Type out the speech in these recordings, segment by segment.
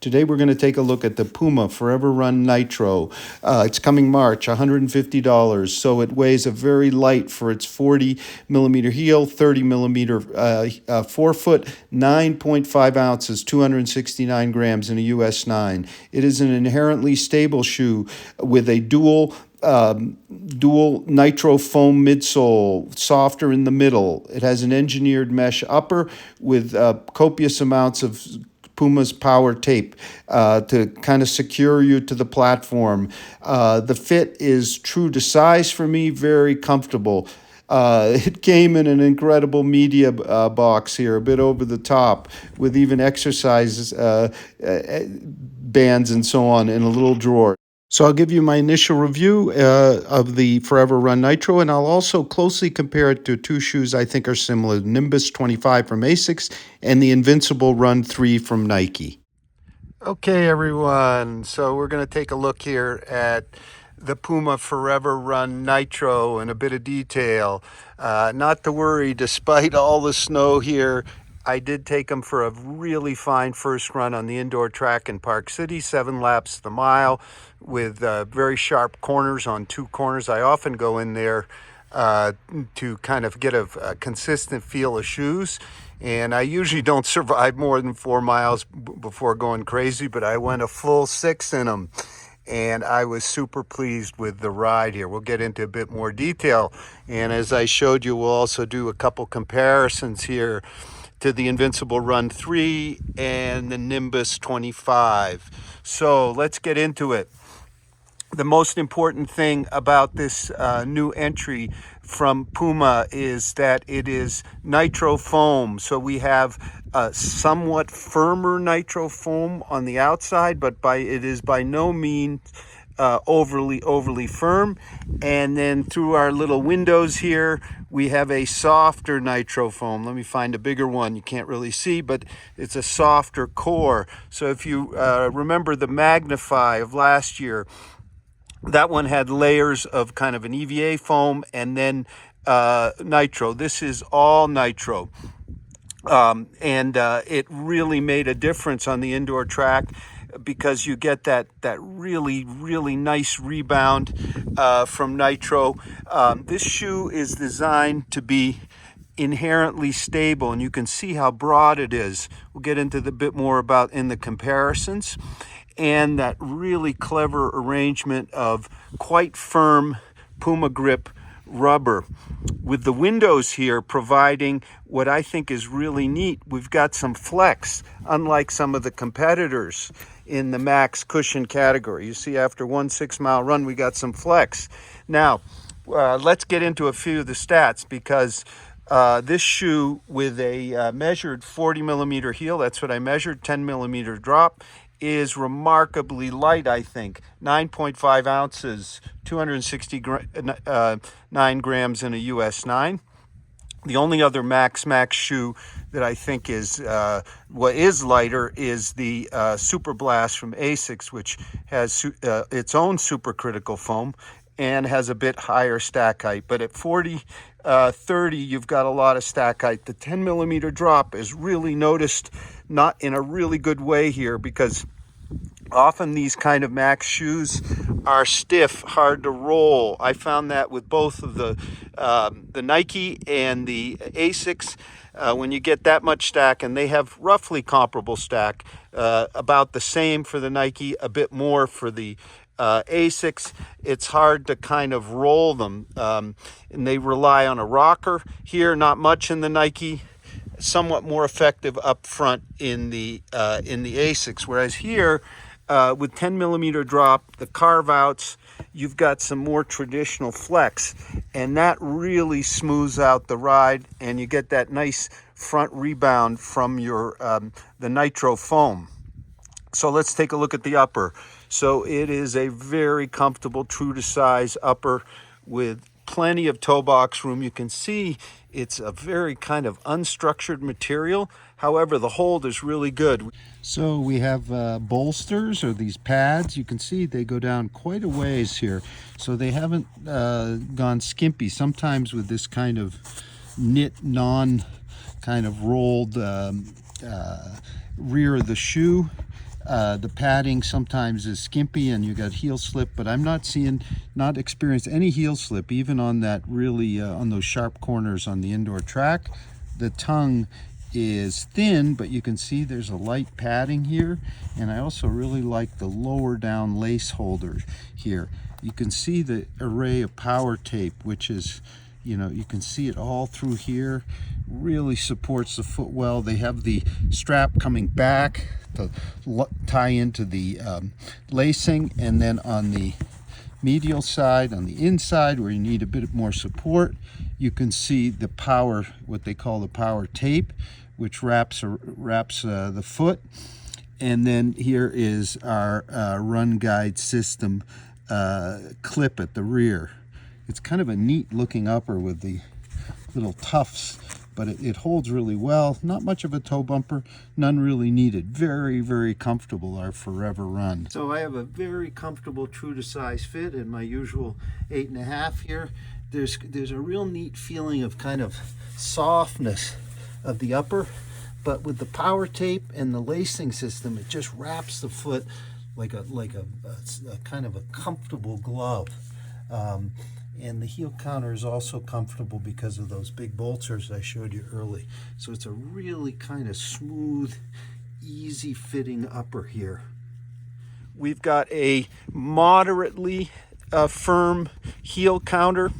Today we're going to take a look at the Puma ForeverRUN Nitro. It's coming March, $150. So it weighs a very light for its 40 millimeter heel, 30 millimeter forefoot, 9.5 ounces, 269 grams in a US 9. It is an inherently stable shoe with a dual nitro foam midsole, softer in the middle. It has an engineered mesh upper with copious amounts of Puma's power tape to kind of secure you to the platform. The fit is true to size for me, very comfortable. It came in an incredible media box here, a bit over the top, with even exercise bands and so on in a little drawer. So I'll give you my initial review of the ForeverRUN Nitro, and I'll also closely compare it to two shoes I think are similar, the Nimbus 25 from Asics and the Invincible Run 3 from Nike. Okay, everyone, so we're going to take a look here at the Puma ForeverRUN Nitro in a bit of detail. Not to worry, despite all the snow here, I did take them for a really fine first run on the indoor track in Park City, 7 laps the mile, with very sharp corners on 2 corners. I often go in there to kind of get a consistent feel of shoes, and I usually don't survive more than 4 miles before going crazy, but I went a full 6 in them, and I was super pleased with the ride here. We'll get into a bit more detail, and as I showed you, we'll also do a couple comparisons here to the Invincible Run 3 and the Nimbus 25. So let's get into it. The most important thing about this new entry from Puma is that it is nitro foam. So we have a somewhat firmer nitro foam on the outside, but it is by no means overly firm. And then through our little windows here, we have a softer nitro foam. Let me find a bigger one. You can't really see, but it's a softer core. So if you remember the Magnify of last year, that one had layers of kind of an EVA foam and then nitro. This is all nitro. And it really made a difference on the indoor track because you get that really nice rebound from nitro. This shoe is designed to be inherently stable, and you can see how broad it is. We'll get into the bit more about in the comparisons, and that really clever arrangement of quite firm Puma grip rubber, with the windows here providing what I think is really neat. We've got some flex, unlike some of the competitors in the max cushion category. You see, after 1 6-mile run, we got some flex. Now, let's get into a few of the stats, because this shoe with a measured 40 millimeter heel, that's what I measured, 10 millimeter drop, is remarkably light, I think. 9.5 ounces, 269 grams in a US 9. The only other max shoe that I think is what is lighter is the Super Blast from Asics, which has its own supercritical foam and has a bit higher stack height. But at 40, 30, you've got a lot of stack height. The 10 millimeter drop is really noticed, not in a really good way here, because often these kind of max shoes are stiff, hard to roll. I found that with both of the Nike and the Asics. When you get that much stack, and they have roughly comparable stack, about the same for the Nike, a bit more for the Asics, it's hard to kind of roll them, and they rely on a rocker. Here, not much in the Nike, somewhat more effective up front in the Asics, whereas here with 10 millimeter drop, the carve outs, you've got some more traditional flex, and that really smooths out the ride, and you get that nice front rebound from your the nitro foam. So let's take a look at the upper. So it is a very comfortable, true to size upper with plenty of toe box room. You can see it's a very kind of unstructured material. However, the hold is really good. So we have bolsters, or these pads. You can see they go down quite a ways here. So they haven't gone skimpy. Sometimes with this kind of knit, kind of rolled rear of the shoe, The padding sometimes is skimpy and you got heel slip, but I'm not experienced any heel slip, even on that really, on those sharp corners on the indoor track. The tongue is thin, but you can see there's a light padding here. And I also really like the lower down lace holder here. You can see the array of power tape, which is, you can see it all through here. Really supports the foot well. They have the strap coming back to tie into the lacing, and then on the medial side, on the inside where you need a bit more support, you can see the power, what they call the power tape, which wraps the foot. And then here is our run guide system clip at the rear. It's kind of a neat looking upper with the little tufts, but it holds really well. Not much of a toe bumper, none really needed. Very, very comfortable, our ForeverRUN. So I have a very comfortable true to size fit in my usual 8.5 here. There's a real neat feeling of kind of softness of the upper, but with the power tape and the lacing system, it just wraps the foot like a kind of a comfortable glove. And the heel counter is also comfortable because of those big bolsters I showed you early. So it's a really kind of smooth, easy fitting upper here. We've got a moderately firm heel counter,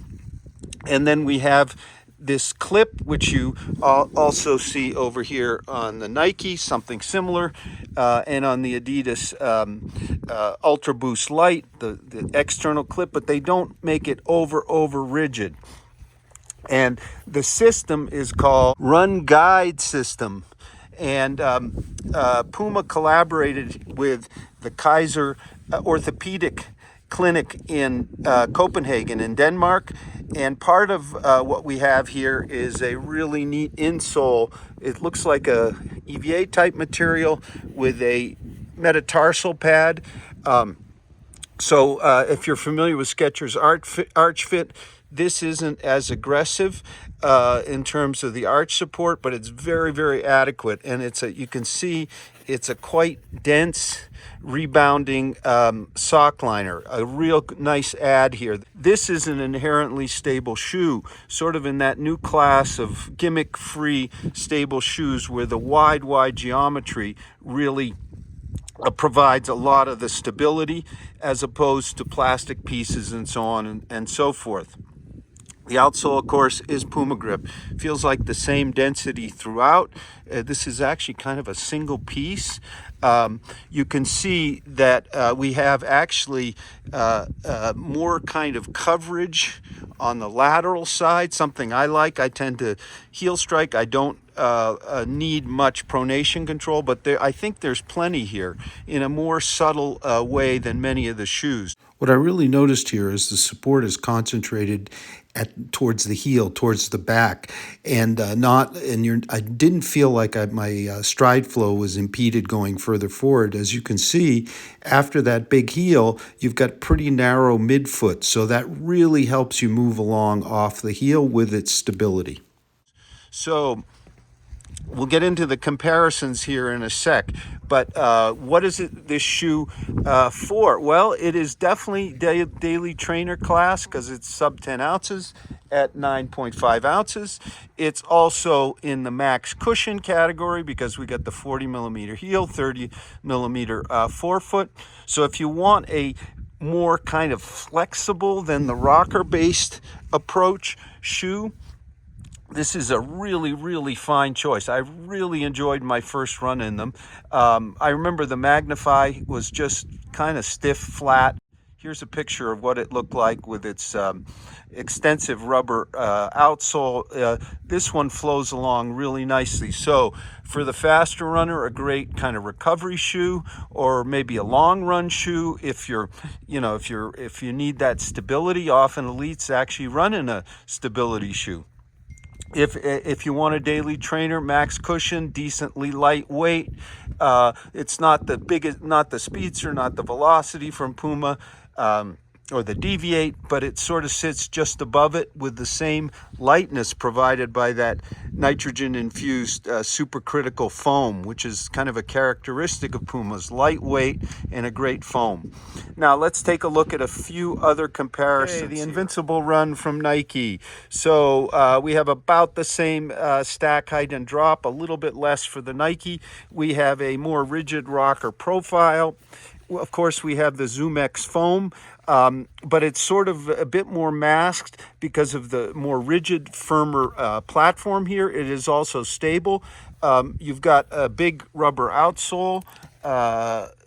and then we have this clip, which you also see over here on the Nike, something similar, and on the Adidas Ultra Boost Light, the external clip, but they don't make it over rigid. And the system is called Run Guide System. And Puma collaborated with the Kaiser Orthopedic Clinic in Copenhagen in Denmark, and part of what we have here is a really neat insole. It looks like a EVA type material with a metatarsal pad. So if you're familiar with Skechers Arch Fit, this isn't as aggressive in terms of the arch support, but it's very, very adequate. And you can see it's a quite dense, rebounding sock liner. A real nice add here. This is an inherently stable shoe, sort of in that new class of gimmick-free stable shoes where the wide geometry really provides a lot of the stability as opposed to plastic pieces and so on and so forth. The outsole, of course, is Puma Grip. Feels like the same density throughout. This is actually kind of a single piece. You can see that we have actually more kind of coverage on the lateral side, something I like. I tend to heel strike. I don't need much pronation control, but I think there's plenty here in a more subtle way than many of the shoes. What I really noticed here is the support is concentrated towards the heel, towards the back, and I didn't feel like my stride flow was impeded going further forward. As you can see, after that big heel, you've got pretty narrow midfoot, so that really helps you move along off the heel with its stability. So we'll get into the comparisons here in a sec, but what is this shoe for? Well, it is definitely daily trainer class because it's sub 10 ounces at 9.5 ounces. It's also in the max cushion category because we got the 40 millimeter heel, 30 millimeter forefoot. So if you want a more kind of flexible than the rocker-based approach shoe, this is a really fine choice. I really enjoyed my first run in them. I remember the Magnify was just kind of stiff, flat. Here's a picture of what it looked like with its extensive rubber outsole. This one flows along really nicely. So for the faster runner, a great kind of recovery shoe, or maybe a long run shoe if if you need that stability. Often elites actually run in a stability shoe. If you want a daily trainer, max cushion, decently lightweight. It's not the biggest, not the Speedster, not the Velocity from Puma. or the deviate, but it sort of sits just above it with the same lightness provided by that nitrogen-infused supercritical foam, which is kind of a characteristic of Puma's, lightweight and a great foam. Now let's take a look at a few other comparisons. Okay, the Invincible run from Nike. So we have about the same stack height and drop, a little bit less for the Nike. We have a more rigid rocker profile. Of course, we have the ZoomX foam, but it's sort of a bit more masked because of the more rigid, firmer platform here. It is also stable. You've got a big rubber outsole.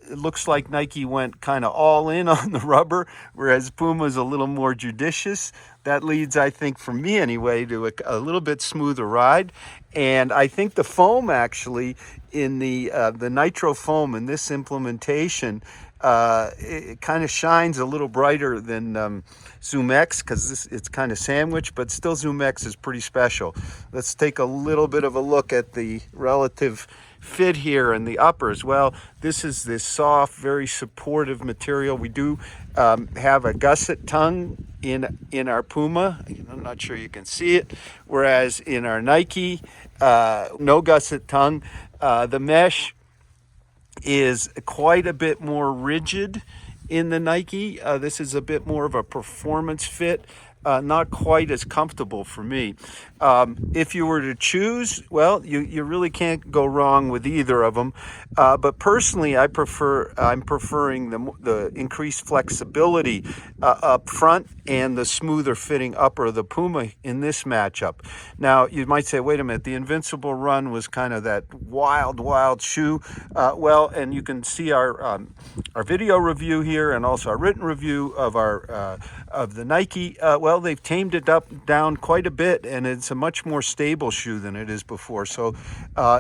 It looks like Nike went kind of all in on the rubber, whereas Puma is a little more judicious. That leads, I think, for me anyway, to a little bit smoother ride. And I think the foam actually in the Nitro foam in this implementation, it kind of shines a little brighter than ZoomX because it's kind of sandwiched, but still ZoomX is pretty special. Let's take a little bit of a look at the relative fit here in the uppers. Well, this is this soft, very supportive material. We do have a gusset tongue in our Puma. I'm not sure you can see it, whereas in our Nike, no gusset tongue. The mesh is quite a bit more rigid in the Nike. This is a bit more of a performance fit, not quite as comfortable for me. If you were to choose, well, you really can't go wrong with either of them. But personally, I'm preferring the increased flexibility up front and the smoother fitting upper of the Puma in this matchup. Now, you might say, wait a minute, the Invincible run was kind of that wild shoe. Well, and you can see our video review here and also our written review of of the Nike. Well, they've tamed it down quite a bit, and it's a much more stable shoe than it is before. So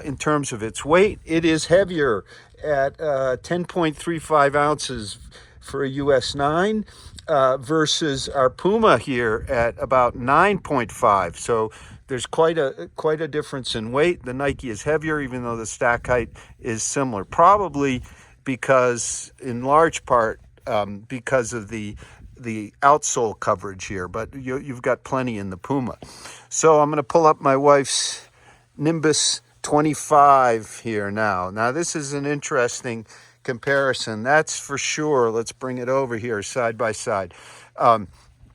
in terms of its weight, it is heavier at 10.35 ounces for a US 9 versus our Puma here at about 9.5. So there's quite a difference in weight. The Nike is heavier, even though the stack height is similar, probably because, in large part, because of the outsole coverage here, but you've got plenty in the Puma. So I'm going to pull up my wife's Nimbus 25 here now. Now this is an interesting comparison, that's for sure. Let's bring it over here side by side.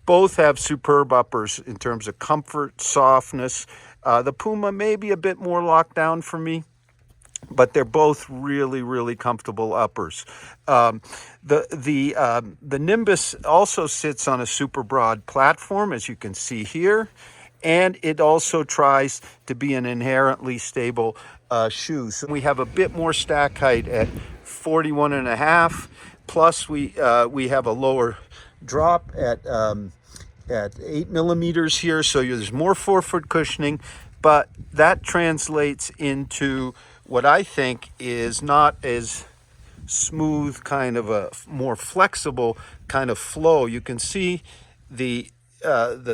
Both have superb uppers in terms of comfort, softness. The Puma may be a bit more locked down for me, but they're both really comfortable uppers. The Nimbus also sits on a super broad platform, as you can see here, and it also tries to be an inherently stable shoe. So we have a bit more stack height at 41.5, plus we have a lower drop at 8 millimeters here, so there's more forefoot cushioning, but that translates into what I think is not as smooth, kind of a more flexible kind of flow. You can see the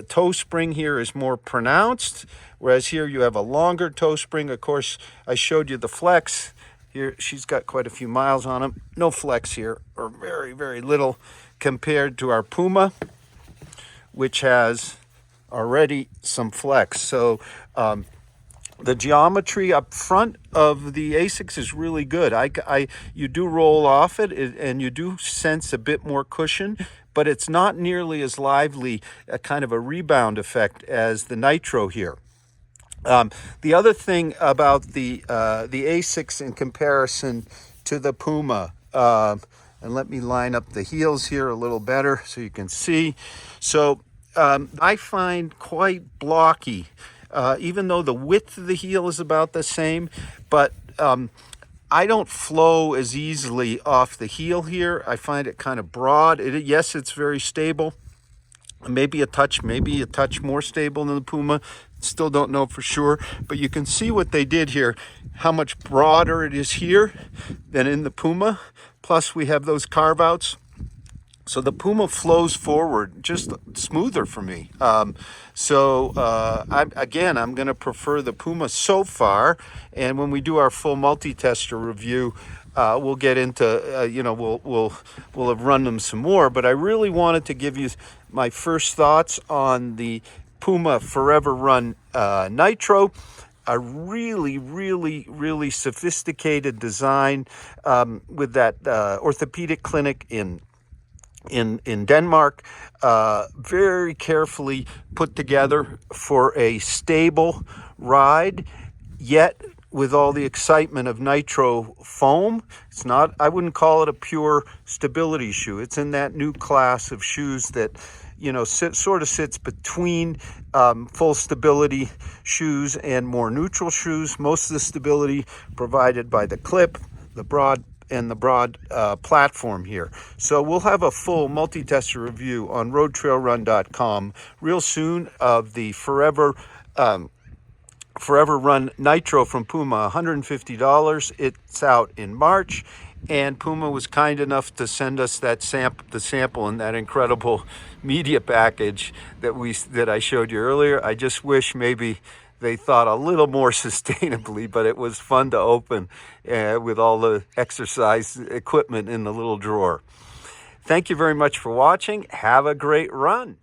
toe spring here is more pronounced, whereas here you have a longer toe spring. Of course, I showed you the flex. Here, she's got quite a few miles on them. No flex here, or very little compared to our Puma, which has already some flex. So the geometry up front of the Asics is really good. You do roll off it, and you do sense a bit more cushion, but it's not nearly as lively a kind of a rebound effect as the Nitro here. The other thing about the Asics in comparison to the Puma, and let me line up the heels here a little better so you can see. So I find quite blocky, even though the width of the heel is about the same, but I don't flow as easily off the heel here. I find it kind of broad. Yes, it's very stable. Maybe a touch more stable than the Puma. Still don't know for sure, but you can see what they did here, how much broader it is here than in the Puma. Plus we have those carve outs. So the Puma flows forward just smoother for me. I'm going to prefer the Puma so far. And when we do our full multi-tester review, we'll get into, we'll have run them some more. But I really wanted to give you my first thoughts on the Puma ForeverRUN Nitro. A really, really, really sophisticated design with that orthopedic clinic in Denmark, very carefully put together for a stable ride, yet with all the excitement of nitro foam. It's not, I wouldn't call it a pure stability shoe. It's in that new class of shoes that, sort of sits between full stability shoes and more neutral shoes. Most of the stability provided by the clip, the broad platform here. So we'll have a full multi-tester review on RoadTrailRun.com real soon of the ForeverRUN Nitro from Puma, $150. It's out in March, and Puma was kind enough to send us that the sample in that incredible media package that I showed you earlier. I just wish maybe they thought a little more sustainably, but it was fun to open with all the exercise equipment in the little drawer. Thank you very much for watching. Have a great run.